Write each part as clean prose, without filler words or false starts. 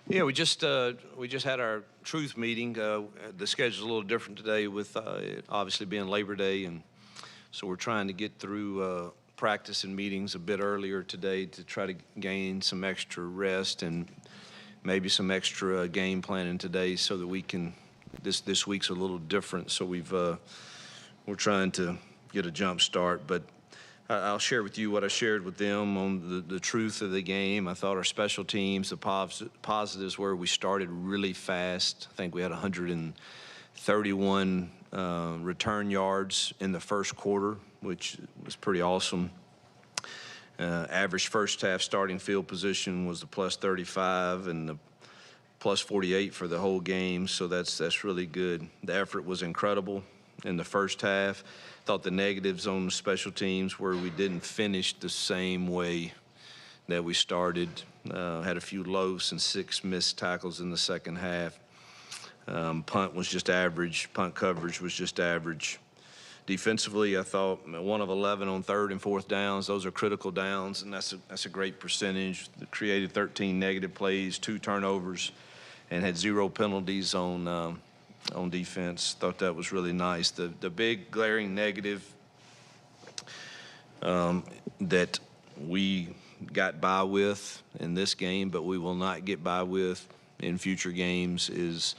Yeah, we just had our truth meeting. The schedule's a little different today with it obviously being Labor Day, and so we're trying to get through practice and meetings a bit earlier today to try to gain some extra rest and maybe some extra game planning today so that we can. This week's a little different, so we're trying to get a jump start, but. I'll share with you what I shared with them on the truth of the game. I thought our special teams, the positives were we started really fast. I think we had 131 return yards in the first quarter, which was pretty awesome. Average first half starting field position was the plus 35 and the plus 48 for the whole game, so that's really good. The effort was incredible in the first half. Thought the negatives on the special teams were we didn't finish the same way that we started. Had a few loafs and 6 missed tackles in the second half. Punt was just average. Punt coverage was just average. Defensively, I thought 1 of 11 on 3rd and 4th downs. Those are critical downs, and that's a great percentage. Created 13 negative plays, 2 turnovers, and had 0 penalties on defense. Thought that was really nice. The big glaring negative that we got by with in this game, but we will not get by with in future games is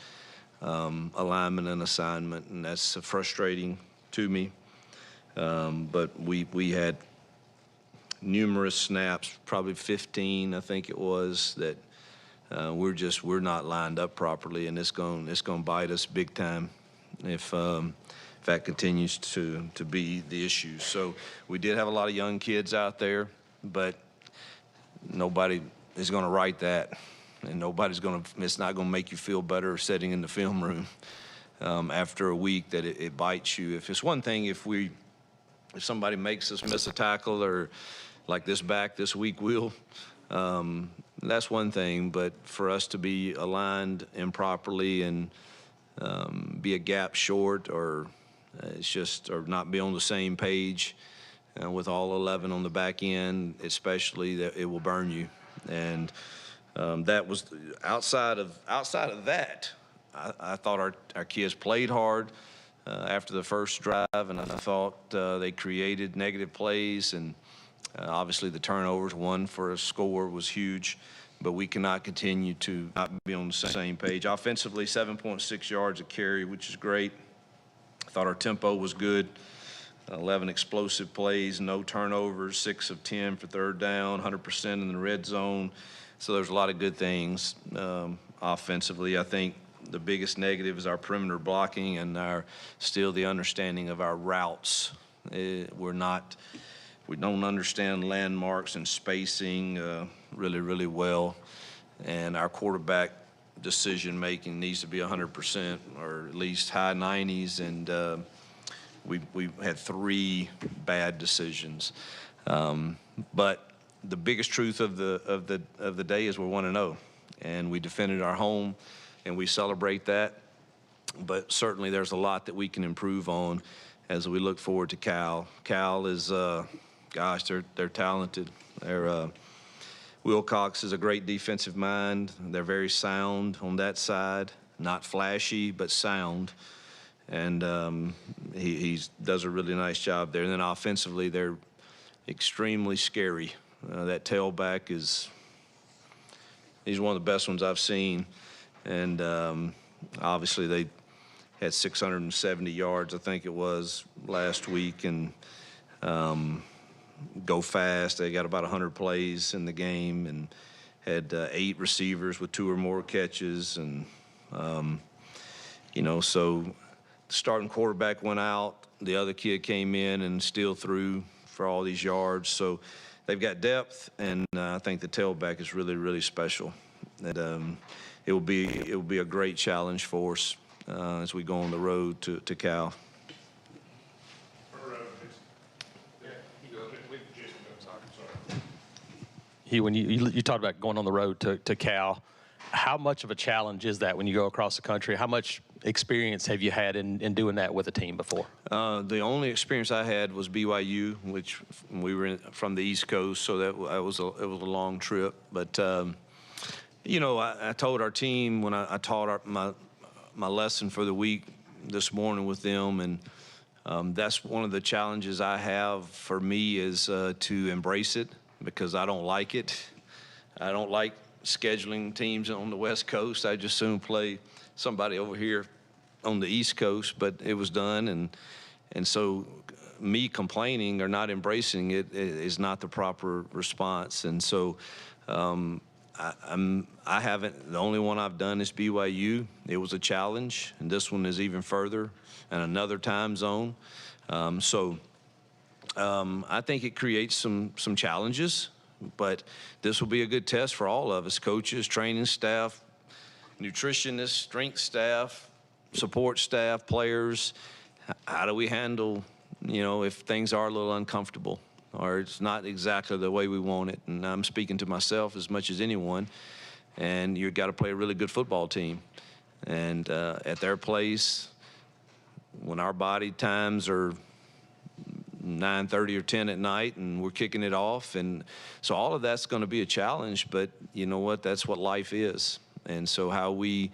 alignment and assignment, and that's frustrating to me. But we had numerous snaps, probably 15, I think it was, that we're not lined up properly, and it's going to bite us big time if that continues to be the issue. So we did have a lot of young kids out there, but nobody is going to write that, and it's not going to make you feel better sitting in the film room after a week that it bites you. If it's one thing, if somebody makes us miss a tackle, or like this back this week will. That's one thing, but for us to be aligned improperly and be a gap short, or or not be on the same page with all 11 on the back end, especially, that it will burn you. And that was outside of that. I thought our kids played hard after the first drive, and I thought they created negative plays, and obviously the turnovers, 1 for a score, was huge, but we cannot continue to not be on the same page. Offensively, 7.6 yards a carry, which is great. I thought our tempo was good. 11 explosive plays, no turnovers, 6 of 10 for 3rd down, 100% in the red zone. So there's a lot of good things offensively. I think the biggest negative is our perimeter blocking and still the understanding of our routes. We don't understand landmarks and spacing really, really well, and our quarterback decision-making needs to be 100%, or at least high 90s, and we had 3 bad decisions. But the biggest truth of the day is we're 1-0, and we defended our home, and we celebrate that. But certainly there's a lot that we can improve on as we look forward to Cal. Cal is gosh, they're talented. Wilcox is a great defensive mind. They're very sound on that side, not flashy, but sound. And he does a really nice job there. And then offensively, they're extremely scary. That tailback he's one of the best ones I've seen. And obviously they had 670 yards, I think it was, last week, and go fast. They got about 100 plays in the game and had 8 receivers with 2 or more catches. And, so the starting quarterback went out. The other kid came in and still threw for all these yards. So they've got depth, and I think the tailback is really, really special. And it will be a great challenge for us as we go on the road to Cal. Hugh, when you talked about going on the road to Cal, how much of a challenge is that when you go across the country? How much experience have you had in doing that with a team before? The only experience I had was BYU, which we were from the East Coast, so it was a long trip. But You know, I told our team when I taught my lesson for the week this morning with them, and that's one of the challenges I have for me is to embrace it, because I don't like it. I don't like scheduling teams on the West Coast. I just soon play somebody over here on the East Coast, but it was done, and so me complaining or not embracing it is not the proper response. And so I haven't, the only one I've done is BYU. It was a challenge, and this one is even further and another time zone. I think it creates some challenges, but this will be a good test for all of us, coaches, training staff, nutritionists, strength staff, support staff, players. How do we handle, if things are a little uncomfortable or it's not exactly the way we want it? And I'm speaking to myself as much as anyone. And you've got to play a really good football team. And at their place, when our body times are 9:30 or 10 at night and we're kicking it off, and so all of that's going to be a challenge, but you know what, that's what life is. And so how we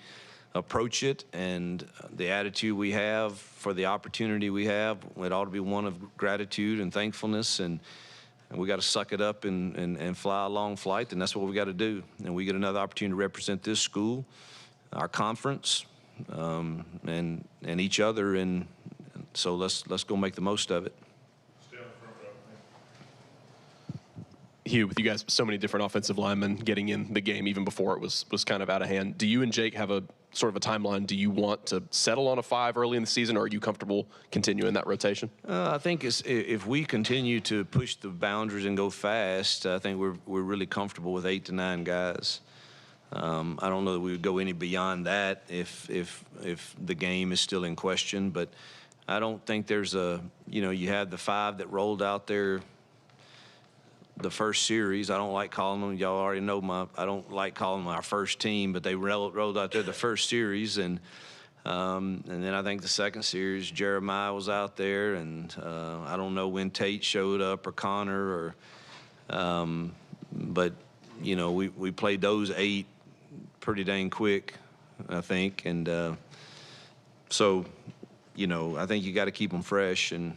approach it and the attitude we have for the opportunity we have, it ought to be one of gratitude and thankfulness, and we got to suck it up and fly a long flight, and that's what we got to do. And we get another opportunity to represent this school, our conference, and each other, and so let's go make the most of it. Hugh, with you guys, so many different offensive linemen getting in the game even before it was kind of out of hand, do you and Jake have a sort of a timeline? Do you want to settle on a 5 early in the season, or are you comfortable continuing that rotation? I think if we continue to push the boundaries and go fast, I think we're really comfortable with 8 to 9 guys. I don't know that we would go any beyond that if the game is still in question, but I don't think there's you have the 5 that rolled out there the first series. I don't like calling them, y'all already know I don't like calling them our first team, but they rolled out there the first series, and then I think the second series, Jeremiah was out there, and I don't know when Tate showed up or Connor, but we played those 8 pretty dang quick, I think, and so I think you got to keep them fresh, and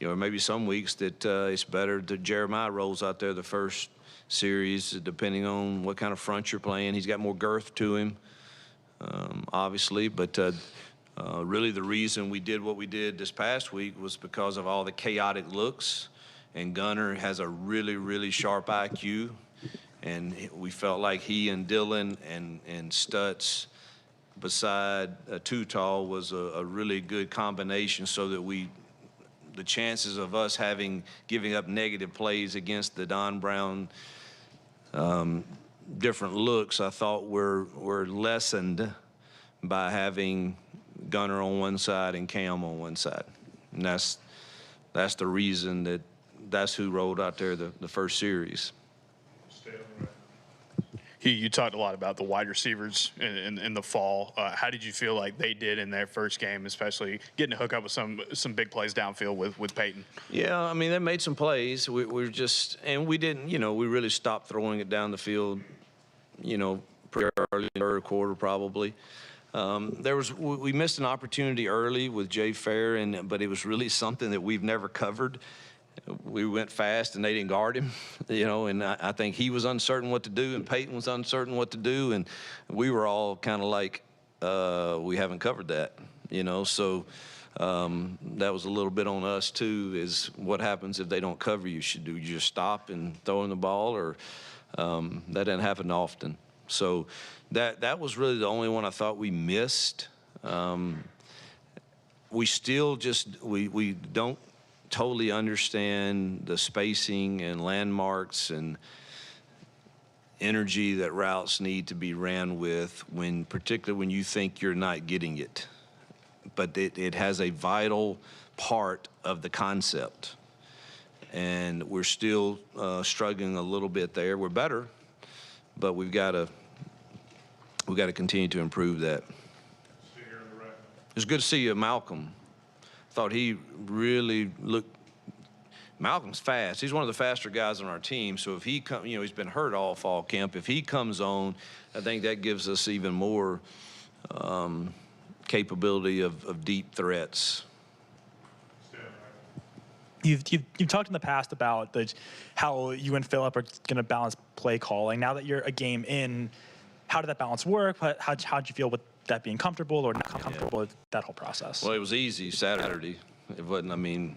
maybe some weeks that it's better that Jeremiah rolls out there the first series, depending on what kind of front you're playing. He's got more girth to him, obviously, but really the reason we did what we did this past week was because of all the chaotic looks, and Gunner has a really, really sharp IQ, and we felt like he and Dylan and Stutz beside Tutal was a really good combination, so that the chances of us giving up negative plays against the Don Brown different looks, I thought were lessened by having Gunner on one side and Cam on one side. And that's the reason that's who rolled out there the first series. You talked a lot about the wide receivers in the fall. How did you feel like they did in their first game, especially getting to hook up with some big plays downfield with Peyton? Yeah, I mean, they made some plays. We didn't, we really stopped throwing it down the field, pretty early in the third quarter probably. We missed an opportunity early with Jay Fair, but it was really something that we've never covered. We went fast and they didn't guard him, and I think he was uncertain what to do and Peyton was uncertain what to do, and we were all kind of like, we haven't covered that, so that was a little bit on us too, is what happens if they don't cover you? Do you just stop and throw in the ball, or that didn't happen often. So that was really the only one I thought we missed. We still we don't totally understand the spacing and landmarks and energy that routes need to be ran with, particularly when you think you're not getting it. But it has a vital part of the concept, and we're still struggling a little bit there. We're better, but we've got to continue to improve that. It's good to see you, Malcolm. Thought he really looked Malcolm's fast. He's one of the faster guys on our team. So if he he's been hurt all fall camp. If he comes on, I think that gives us even more capability of deep threats. You've talked in the past about how you and Phillip are going to balance play calling. Now that you're a game in, how did that balance work? How did you feel with that being comfortable or not comfortable with that whole process? Well, it was easy Saturday. It wasn't, I mean,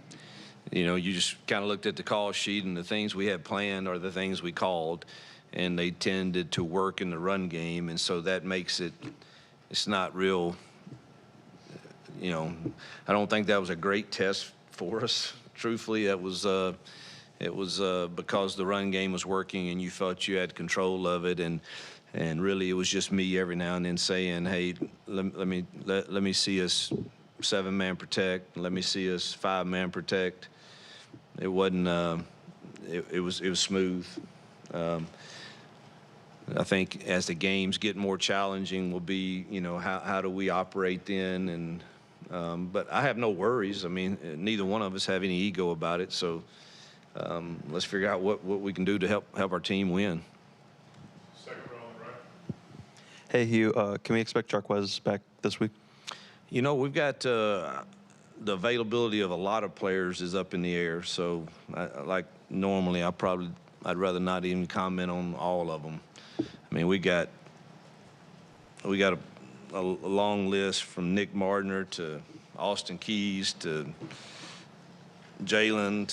you just kind of looked at the call sheet and the things we had planned are the things we called, and they tended to work in the run game, and so that makes it's not real, I don't think that was a great test for us. Truthfully, it was because the run game was working and you felt you had control of it, and really it was just me every now and then saying, hey, let me see us 7-man protect, let me see us 5-man protect. It wasn't it was smooth. I think as the games get more challenging will be, how do we operate then, and but I have no worries. I mean, neither one of us have any ego about it, so let's figure out what we can do to help our team win. Second row on the right. Hey, Hugh, can we expect Jarquez back this week? We've got the availability of a lot of players is up in the air. So, like normally, I'd rather not even comment on all of them. I mean, we got a long list from Nick Mardner to Austin Keys to Jalen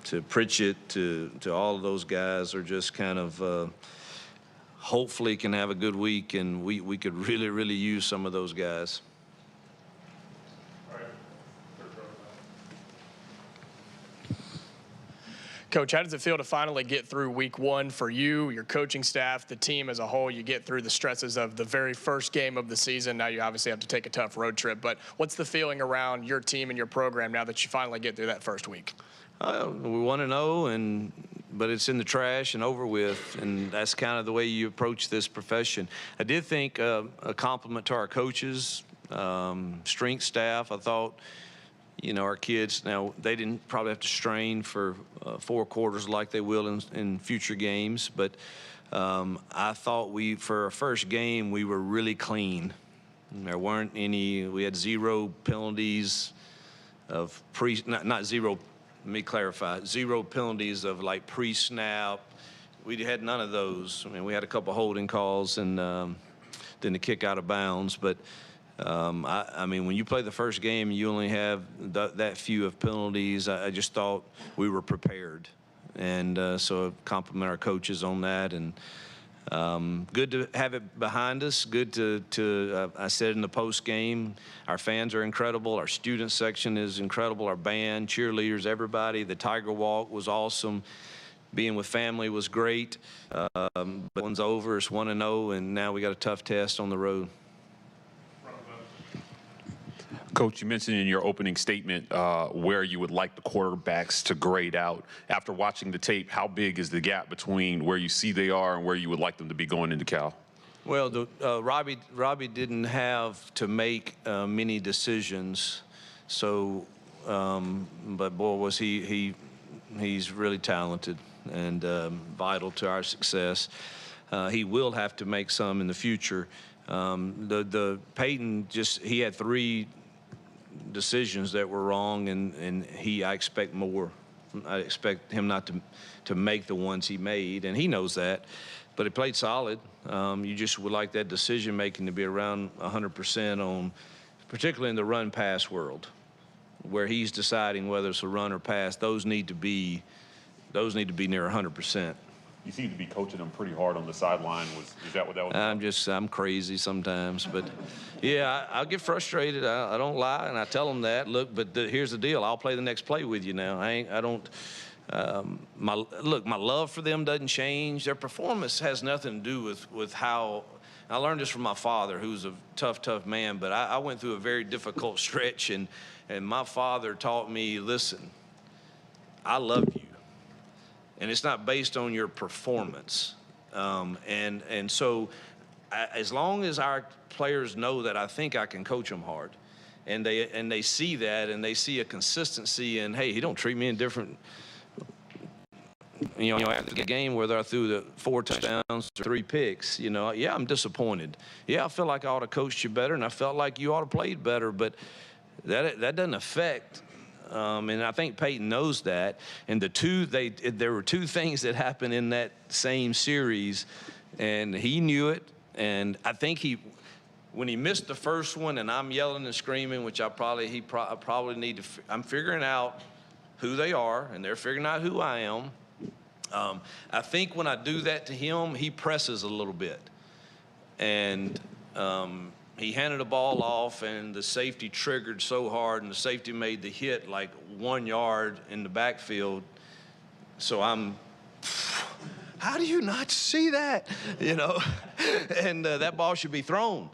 to Pritchett to all of those guys are just kind of hopefully can have a good week, and we could really, really use some of those guys. Coach, how does it feel to finally get through week one for you, your coaching staff, the team as a whole? You get through the stresses of the very first game of the season. Now you obviously have to take a tough road trip. But what's the feeling around your team and your program now that you finally get through that first week? We 1-0, but it's in the trash and over with, and that's kind of the way you approach this profession. I did think a compliment to our coaches, strength staff. I thought, our kids, now they didn't probably have to strain for 4 quarters like they will in future games, but I thought for our first game, we were really clean. There weren't any, we had 0 penalties of not 0, let me clarify, 0 penalties of like pre-snap. We had none of those. I mean, we had a couple holding calls and then the kick out of bounds, but I mean, when you play the first game, you only have that few of penalties. I just thought we were prepared, and so compliment our coaches on that. And good to have it behind us. Good to I said in the post game, our fans are incredible. Our student section is incredible. Our band, cheerleaders, everybody. The Tiger Walk was awesome. Being with family was great. But one's over. It's 1-0, and now we got a tough test on the road. Coach, you mentioned in your opening statement where you would like the quarterbacks to grade out. After watching the tape, how big is the gap between where you see they are and where you would like them to be going into Cal? Well, Robby didn't have to make many decisions, so but boy was he's really talented and vital to our success. He will have to make some in the future. The Peyton he had 3 decisions that were wrong, and I expect more. I expect him not to make the ones he made, and he knows that. But he played solid. You just would like that decision making to be around 100% on, particularly in the run pass world, where he's deciding whether it's a run or pass. Those need to be near 100%. You seem to be coaching them pretty hard on the sideline. Is that what that was? I'm crazy sometimes, but yeah, I'll get frustrated. I don't lie, and I tell them that. Look, but here's the deal. I'll play the next play with you now. My love for them doesn't change. Their performance has nothing to do with how. I learned this from my father, who's a tough man, but I went through a very difficult stretch, and my father taught me, listen, I love you. And it's not based on your performance. So as long as our players know that I think I can coach them hard, and they see that, and they see a consistency, and hey, he don't treat me indifferent. After the game, whether I threw the 4 touchdowns or 3 picks, yeah, I'm disappointed. Yeah, I feel like I ought to coach you better, and I felt like you ought to played better, but that doesn't affect. And I think Peyton knows that. And there were 2 things that happened in that same series, and he knew it. And I think when he missed the first one, and I'm yelling and screaming, which I probably need to. I'm figuring out who they are, and they're figuring out who I am. I think when I do that to him, he presses a little bit, and he handed the ball off, and the safety triggered so hard, and the safety made the hit like 1 yard in the backfield. So how do you not see that? And that ball should be thrown.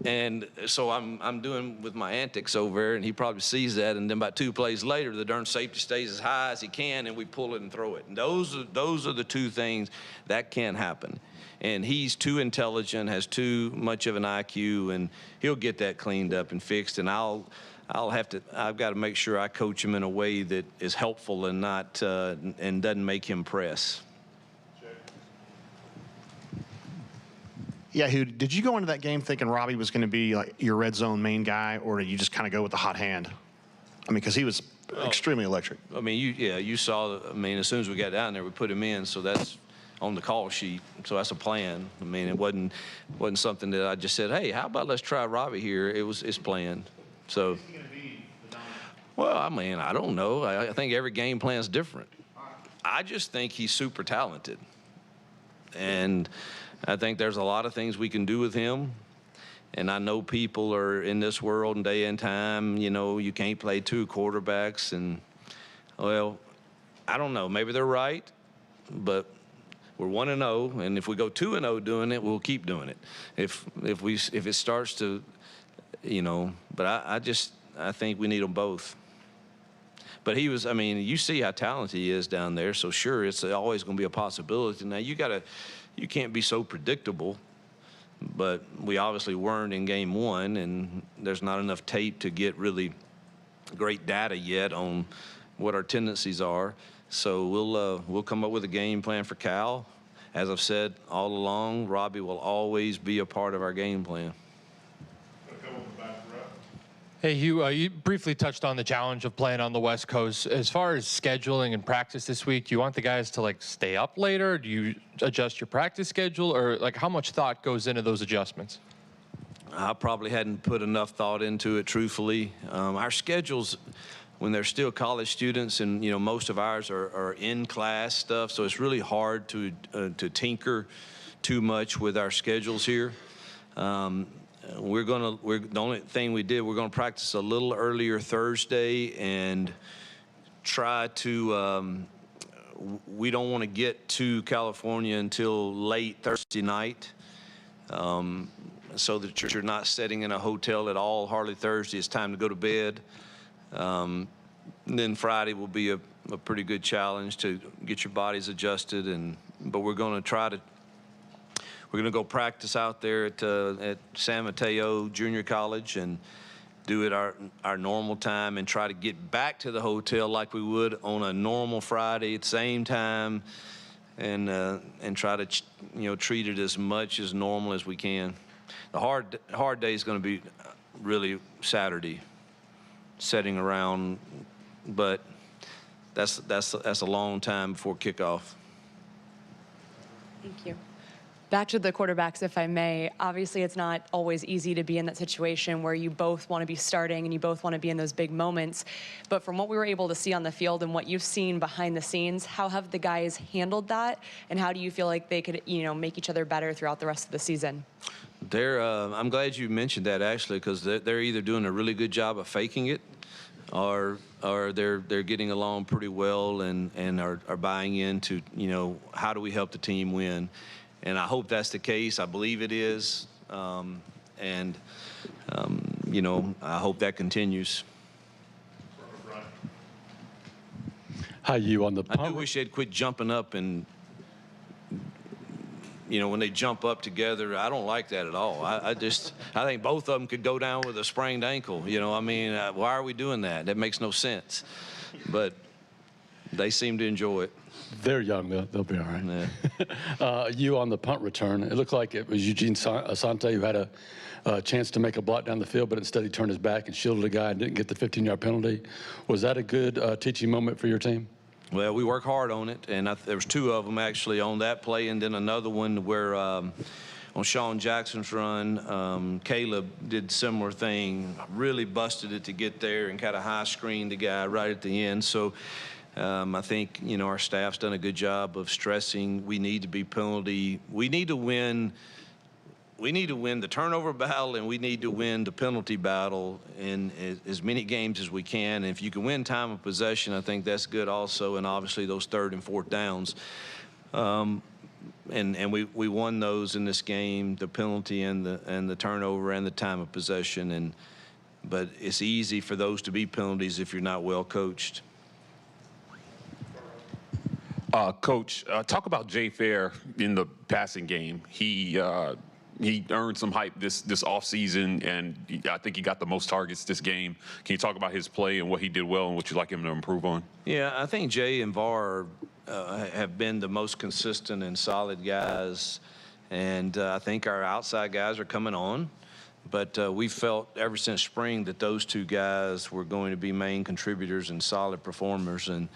And so I'm doing with my antics over there, and he probably sees that. And then about 2 plays later, the darn safety stays as high as he can, and we pull it and throw it. And those are the 2 things that can happen. And he's too intelligent, has too much of an IQ, and he'll get that cleaned up and fixed. And I've got to make sure I coach him in a way that is helpful and not and doesn't make him press. Yeah, Hugh, did you go into that game thinking Robby was going to be like your red zone main guy, or did you just kind of go with the hot hand? I mean, because he was extremely electric. I mean, you saw. I mean, as soon as we got down there, we put him in, so that's on the call sheet. So that's a plan. I mean, it wasn't something that I just said, hey, how about let's try Robby here? It's planned. So. Well, I mean, I don't know. I think every game plan is different. I just think he's super talented, and I think there's a lot of things we can do with him. And I know people are in this world and day and time, you can't play 2 quarterbacks. And, well, I don't know. Maybe they're right, but we're 1-0. And if we go 2-0 doing it, we'll keep doing it. If it starts to, but I think we need them both. But you see how talented he is down there. So sure, it's always going to be a possibility. Now you can't be so predictable, but we obviously weren't in game 1, and there's not enough tape to get really great data yet on what our tendencies are. So we'll come up with a game plan for Cal. As I've said all along, Robby will always be a part of our game plan. Hey, Hugh, you briefly touched on the challenge of playing on the West Coast. As far as scheduling and practice this week, do you want the guys to stay up later? Do you adjust your practice schedule, or how much thought goes into those adjustments? I probably hadn't put enough thought into it, truthfully. Our schedules, when they're still college students, and most of ours are in-class stuff, so it's really hard to tinker too much with our schedules here. The only thing we did, we're going to practice a little earlier Thursday and try to, we don't want to get to California until late Thursday night, so that you're not sitting in a hotel at all. Hardly Thursday, it's time to go to bed. And then Friday will be a pretty good challenge to get your bodies adjusted, but we're going to go practice out there at San Mateo Junior College and do it our normal time, and try to get back to the hotel like we would on a normal Friday at the same time, and try to treat it as much as normal as we can. The hard day is going to be really Saturday, setting around, but that's a long time before kickoff. Thank you. Back to the quarterbacks, if I may. Obviously, it's not always easy to be in that situation where you both want to be starting and you both want to be in those big moments. But from what we were able to see on the field and what you've seen behind the scenes, how have the guys handled that? And how do you feel like they could, make each other better throughout the rest of the season? I'm glad you mentioned that, actually, because they're either doing a really good job of faking it, or they're getting along pretty well and are buying into, how do we help the team win? And I hope that's the case. I believe it is. I hope that continues. Hi, you on the I do wish they'd quit jumping up and when they jump up together, I don't like that at all. I think both of them could go down with a sprained ankle. Why are we doing that? That makes no sense. But they seem to enjoy it. They're young. They'll be all right. Yeah. You on the punt return, it looked like it was Eugene Asante who had a chance to make a block down the field, but instead he turned his back and shielded a guy and didn't get the 15-yard penalty. Was that a good teaching moment for your team? Well, we work hard on it, and there was 2 of them actually on that play, and then another one where on Sean Jackson's run, Caleb did similar thing, really busted it to get there and kind of high screened the guy right at the end. So I think our staff's done a good job of stressing we need to be penalty. We need to win. We need to win the turnover battle, and we need to win the penalty battle in as many games as we can. And if you can win time of possession, I think that's good also, and obviously those 3rd and 4th downs. And we won those in this game, the penalty and the turnover and the time of possession. But it's easy for those to be penalties if you're not well coached. Coach, talk about Jay Fair in the passing game. He earned some hype this offseason, and I think he got the most targets this game. Can you talk about his play and what he did well and what you'd like him to improve on? Yeah, I think Jay and VAR have been the most consistent and solid guys, and I think our outside guys are coming on. But we felt ever since spring that those 2 guys were going to be main contributors and solid performers, and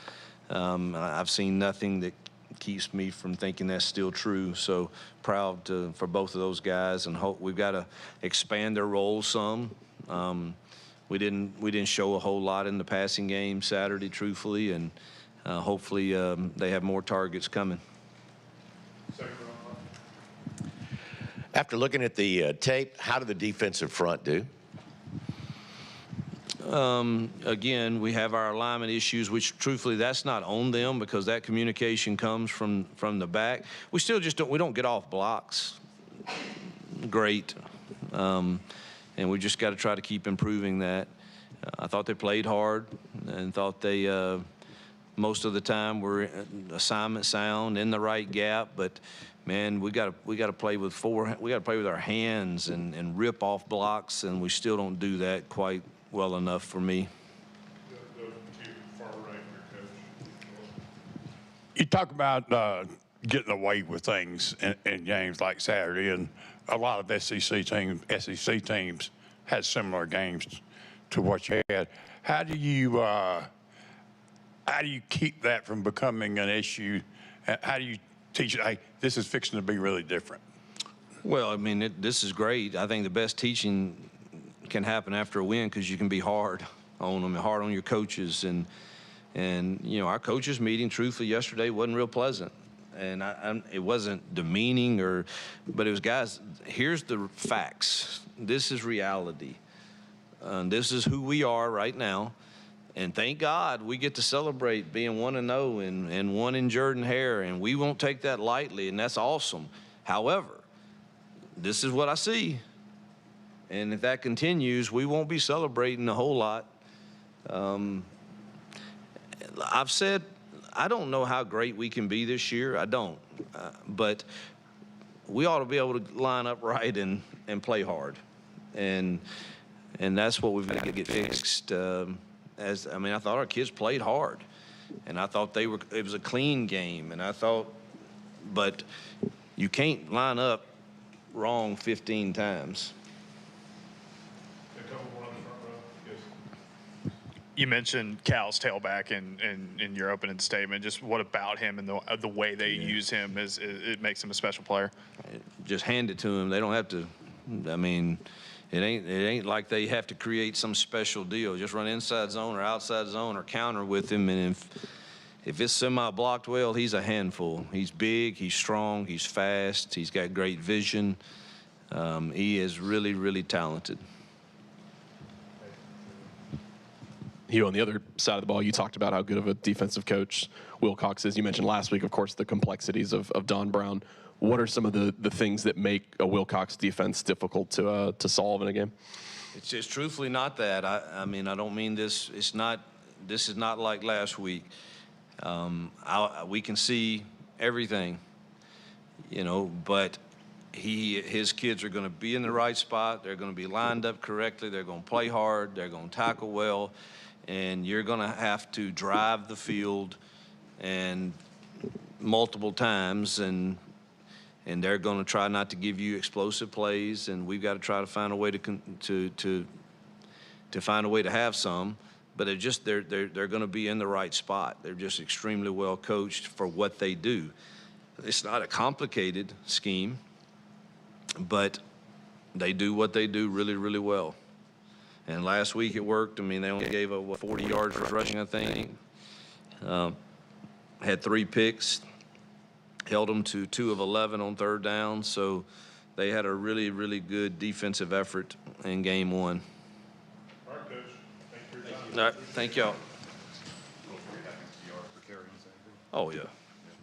I've seen nothing that keeps me from thinking that's still true. So proud for both of those guys, and hope we've got to expand their roles some. We didn't show a whole lot in the passing game Saturday, truthfully, and hopefully they have more targets coming. After looking at the tape, how did the defensive front do? Again, we have our alignment issues, which truthfully that's not on them because that communication comes from the back. We still just don't get off blocks great, and we just got to try to keep improving that. I thought they played hard and thought they most of the time were assignment sound in the right gap, but man, we got to play with our hands and rip off blocks, and we still don't do that quite well enough for me. You talk about getting away with things in games like Saturday, and a lot of SEC teams had similar games to what you had. How do you keep that from becoming an issue? How do you teach it, hey, this is fixing to be really different? Well, I mean, this is great. I think the best teaching can happen after a win because you can be hard on them and hard on your coaches. And our coaches meeting, truthfully, yesterday wasn't real pleasant. And it wasn't demeaning but it was, guys, here's the facts. This is reality. This is who we are right now. And thank God we get to celebrate being 1-0 and 1 in Jordan-Hare, and we won't take that lightly, and that's awesome. However, this is what I see. And if that continues, we won't be celebrating a whole lot. I've said I don't know how great we can be this year. I don't. But we ought to be able to line up right and play hard. And that's what we've got to get fixed. I thought our kids played hard. And I thought it was a clean game. And I thought, but you can't line up wrong 15 times. You mentioned Cal's tailback in your opening statement. Just what about him and the way they use him it makes him a special player? Just hand it to him. They don't have to. I mean, it ain't like they have to create some special deal. Just run inside zone or outside zone or counter with him. And if it's semi-blocked well, he's a handful. He's big. He's strong. He's fast. He's got great vision. He is really, really talented. Hugh, on the other side of the ball, you talked about how good of a defensive coach Wilcox is. You mentioned last week, of course, the complexities of Don Brown. What are some of the things that make a Wilcox defense difficult to solve in a game? It's just truthfully not that. I mean, I don't mean this. This is not like last week. We can see everything. but his kids are going to be in the right spot. They're going to be lined up correctly. They're going to play hard. They're going to tackle well, and you're going to have to drive the field and multiple times, and they're going to try not to give you explosive plays, and we've got to try to find a way to find a way to have some. But they're going to be in the right spot. They're just extremely well coached for what they do. It's not a complicated scheme, but they do what they do really, really well. And last week it worked. I mean, they only gave up 40 yards rushing, I think. Had 3 picks, held them to 2 of 11 on third down. So they had a really, really good defensive effort in game 1. All right, Coach. Thank you for your time. All right, thank y'all. Oh, yeah.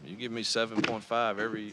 You give me 7.5 every